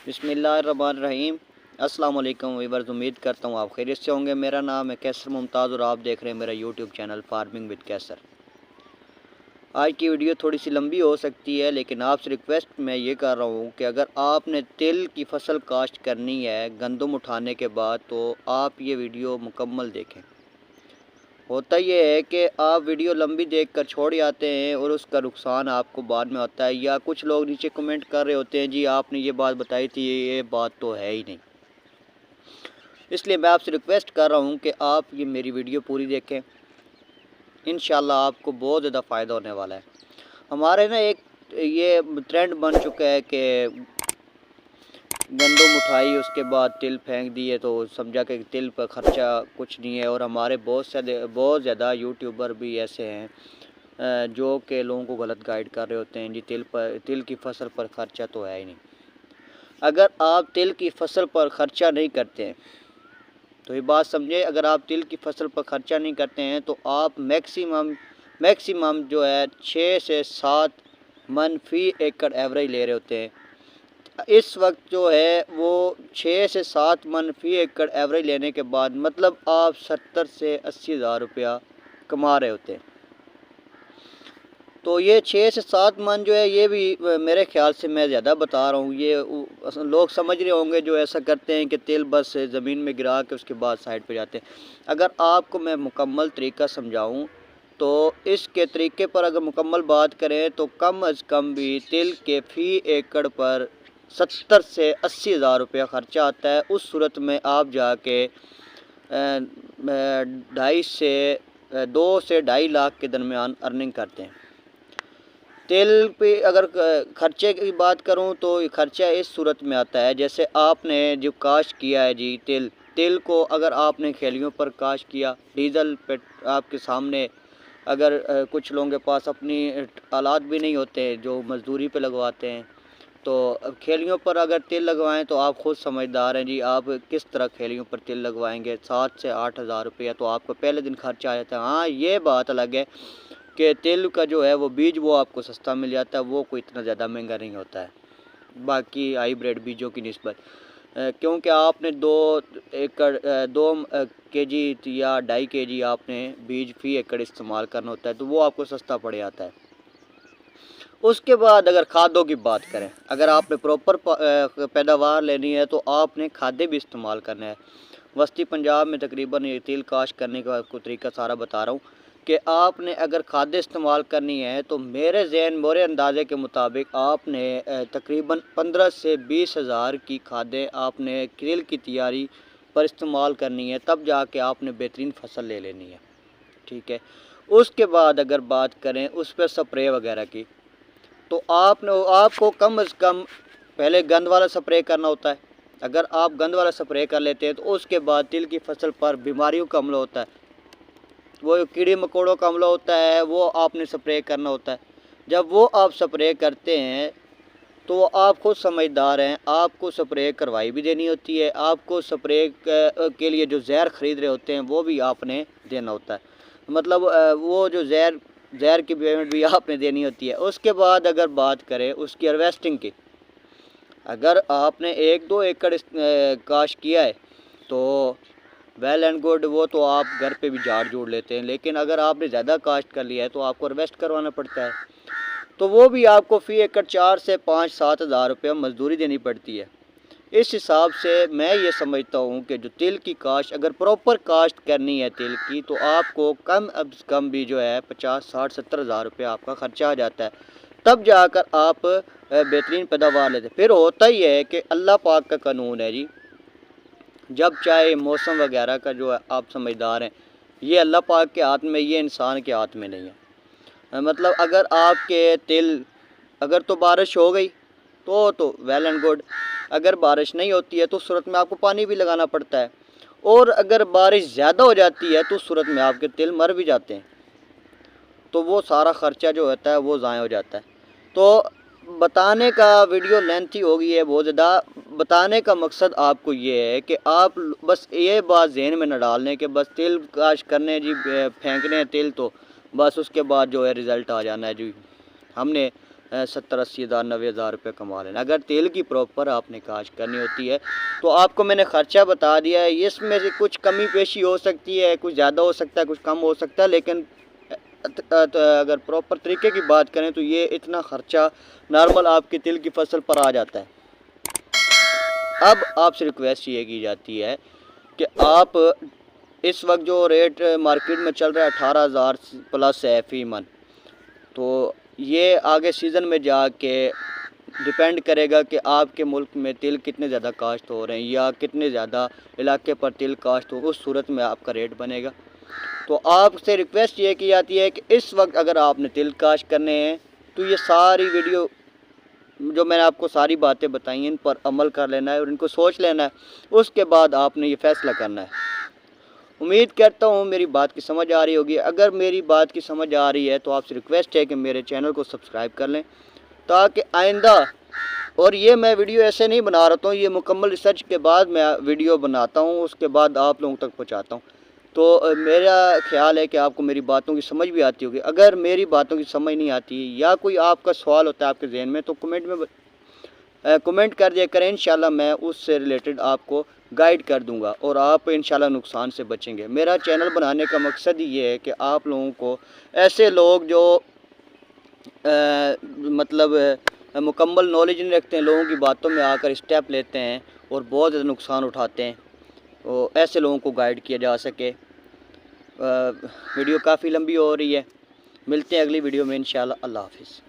बिस्मिल्लाहिर्रहमानिर्रहीम। अस्सलाम वालेकुम वीवर्स, उम्मीद करता हूँ आप खैरियत से होंगे। मेरा नाम है कैसर मुमताज़ और आप देख रहे हैं मेरा यूट्यूब चैनल फार्मिंग विद कैसर। आज की वीडियो थोड़ी सी लंबी हो सकती है, लेकिन आपसे रिक्वेस्ट मैं ये कर रहा हूँ कि अगर आपने तिल की फसल काश्त करनी है गंदम उठाने के बाद, तो आप ये वीडियो मुकम्मल देखें। होता ये है कि आप वीडियो लंबी देखकर छोड़ जाते हैं और उसका नुकसान आपको बाद में होता है, या कुछ लोग नीचे कमेंट कर रहे होते हैं जी आपने ये बात बताई थी, ये बात तो है ही नहीं। इसलिए मैं आपसे रिक्वेस्ट कर रहा हूँ कि आप ये मेरी वीडियो पूरी देखें, इंशाल्लाह आपको बहुत ज़्यादा फ़ायदा होने वाला है। हमारे ना एक ये ट्रेंड बन चुका है कि गंदम उठाई उसके बाद तिल फेंक दिए तो समझा कि तिल पर ख़र्चा कुछ नहीं है। और हमारे बहुत ज़्यादा यूट्यूबर भी ऐसे हैं जो कि लोगों को गलत गाइड कर रहे होते हैं जी तिल की फसल पर ख़र्चा तो है ही नहीं। अगर आप तिल की फसल पर ख़र्चा नहीं करते हैं तो ये बात समझे, अगर आप तिल की फसल पर ख़र्चा नहीं करते हैं तो आप मैक्सिमम जो है 6 से 7 मन फ़ी एकड़ एवरेज ले रहे होते हैं। इस वक्त जो है वो 6 से 7 मन फ़ी एकड़ एवरेज लेने के बाद मतलब आप 70 से 80 हज़ार रुपया कमा रहे होते हैं। तो ये 6 से 7 मन जो है ये भी मेरे ख्याल से मैं ज़्यादा बता रहा हूँ। ये लोग समझ रहे होंगे जो ऐसा करते हैं कि तिल बस ज़मीन में गिरा के उसके बाद साइड पे जाते हैं। अगर आपको मैं मुकम्मल तरीका समझाऊँ तो इसके तरीके पर अगर मुकम्मल बात करें तो कम अज़ कम भी तिल के फ़ी एकड़ पर 70 से 80 हज़ार रुपया ख़र्चा आता है। उस सूरत में आप जाके 2 से 2.5 लाख के दरमियान अर्निंग करते हैं। तिल पे अगर ख़र्चे की बात करूं तो ख़र्चा इस सूरत में आता है, जैसे आपने जो काश्त किया है जी तिल को अगर आपने खेलियों पर काश्त किया, डीज़ल पे आपके सामने, अगर कुछ लोगों के पास अपनी आलात भी नहीं होते जो मज़दूरी पे लगवाते हैं, तो खेलियों पर अगर तिल लगवाएं तो आप ख़ुद समझदार हैं जी आप किस तरह खेलियों पर तिल लगवाएंगे। 7 से 8 हज़ार रुपया तो आपको पहले दिन खर्चा आ जाता है। हाँ, ये बात अलग है कि तिल का जो है वो बीज वो आपको सस्ता मिल जाता है, वो कोई इतना ज़्यादा महंगा नहीं होता है बाकी हाईब्रिड बीजों की निस्बत। क्योंकि आपने 2 केजी या 2.5 केजी आपने बीज फ़ी एकड़ इस्तेमाल करना होता है, तो वो आपको सस्ता पड़ जाता है। उसके बाद अगर खादों की बात करें, अगर आपने प्रॉपर पैदावार लेनी है तो आपने खादें भी इस्तेमाल करना है। वस्ती पंजाब में तकरीबन ये तिल काश्त करने का आपको तरीका सारा बता रहा हूँ कि आपने अगर खादें इस्तेमाल करनी है तो मेरे अंदाज़े के मुताबिक आपने तकरीबन 15 से 20 हज़ार की खादें आपने तिल की तैयारी पर इस्तेमाल करनी है, तब जाके आपने बेहतरीन फसल ले लेनी है। ठीक है। उसके बाद अगर बात करें उस पर स्प्रे वगैरह की, तो आपको कम से कम पहले गंद वाला स्प्रे करना होता है। अगर आप गंद वाला स्प्रे कर लेते हैं तो उसके बाद तिल की फसल पर बीमारियों का हमला होता है, वो कीड़े मकोड़ों का हमला होता है, वो आपने स्प्रे करना होता है। जब वो आप स्प्रे करते हैं तो आप खुद समझदार हैं, आपको स्प्रे करवाई भी देनी होती है, आपको स्प्रे के लिए जो जहर ख़रीद रहे होते हैं वो भी आपने देना होता है। मतलब वो जो जहर की पेमेंट भी आपने देनी होती है। उसके बाद अगर बात करें उसकी हार्वेस्टिंग की, अगर आपने 1-2 एकड़ काश्त किया है तो वेल एंड गुड, वो तो आप घर पे भी झाड़ जोड़ लेते हैं। लेकिन अगर आपने ज़्यादा काश्त कर लिया है तो आपको हार्वेस्ट करवाना पड़ता है, तो वो भी आपको फ़ी एकड़ 4 से 5-7 हज़ार रुपये मजदूरी देनी पड़ती है। इस हिसाब से मैं ये समझता हूँ कि जो तिल की काश्त अगर प्रॉपर काश्त करनी है तिल की, तो आपको कम अज़ कम भी जो है 50-60-70 हज़ार रुपये आपका ख़र्चा आ जाता है, तब जाकर आप बेहतरीन पैदावार लेते हैं। फिर होता ही है कि अल्लाह पाक का कानून है जी, जब चाहे मौसम वगैरह का जो है आप समझदार हैं, ये अल्लाह पाक के हाथ में, ये इंसान के हाथ में नहीं है। मतलब अगर आपके तिल अगर तो बारिश हो गई तो वेल एंड गुड, अगर बारिश नहीं होती है तो उस सूरत में आपको पानी भी लगाना पड़ता है, और अगर बारिश ज़्यादा हो जाती है तो उस सूरत में आपके तिल मर भी जाते हैं, तो वो सारा ख़र्चा जो होता है वो ज़ाया हो जाता है। तो बताने का वीडियो लेंथी हो गई है बहुत ज़्यादा। बताने का मकसद आपको ये है कि आप बस ये बात जहन में न डालने कि बस तिल काश्त करने जी फेंकने हैं तिल, तो बस उसके बाद जो है रिज़ल्ट आ जाना है जी हमने 70-80 हज़ार 90 हज़ार रुपये कमा लेना। अगर तेल की प्रॉपर आपने काश करनी होती है तो आपको मैंने ख़र्चा बता दिया है। इसमें से कुछ कमी पेशी हो सकती है, कुछ ज़्यादा हो सकता है, कुछ कम हो सकता है, लेकिन अगर प्रॉपर तरीके की बात करें तो ये इतना ख़र्चा नॉर्मल आपकी तिल की फसल पर आ जाता है। अब आपसे रिक्वेस्ट ये की जाती है कि आप इस वक्त जो रेट मार्केट में चल रहा है 18,000 प्लस है फ़ी मन, तो ये आगे सीज़न में जाके डिपेंड करेगा कि आपके मुल्क में तिल कितने ज़्यादा काश्त हो रहे हैं या कितने ज़्यादा इलाके पर तिल काश्त हो, उस सूरत में आपका रेट बनेगा। तो आपसे रिक्वेस्ट ये की जाती है कि इस वक्त अगर आपने तिल काश्त करने हैं तो ये सारी वीडियो जो मैंने आपको सारी बातें बताई हैं इन पर अमल कर लेना है और इनको सोच लेना है। उसके बाद आपने ये फ़ैसला करना है। उम्मीद करता हूँ मेरी बात की समझ आ रही होगी। अगर मेरी बात की समझ आ रही है तो आपसे रिक्वेस्ट है कि मेरे चैनल को सब्सक्राइब कर लें ताकि आइंदा, और ये मैं वीडियो ऐसे नहीं बना रहा हूँ, ये मुकम्मल रिसर्च के बाद मैं वीडियो बनाता हूँ, उसके बाद आप लोगों तक पहुँचाता हूँ। तो मेरा ख्याल है कि आपको मेरी बातों की समझ भी आती होगी। अगर मेरी बातों की समझ नहीं आती या कोई आपका सवाल होता है आपके जहन में तो कमेंट कर दिया करें। इंशाल्लाह मैं उससे रिलेटेड आपको गाइड कर दूंगा और आप इंशाल्लाह नुकसान से बचेंगे। मेरा चैनल बनाने का मकसद ही ये है कि आप लोगों को ऐसे लोग जो मतलब मुकम्मल नॉलेज नहीं रखते हैं, लोगों की बातों में आकर स्टेप लेते हैं और बहुत ज़्यादा नुकसान उठाते हैं, तो ऐसे लोगों को गाइड किया जा सके। वीडियो काफ़ी लंबी हो रही है, मिलते हैं अगली वीडियो में इंशाल्लाह। अल्लाह हाफ़िज़।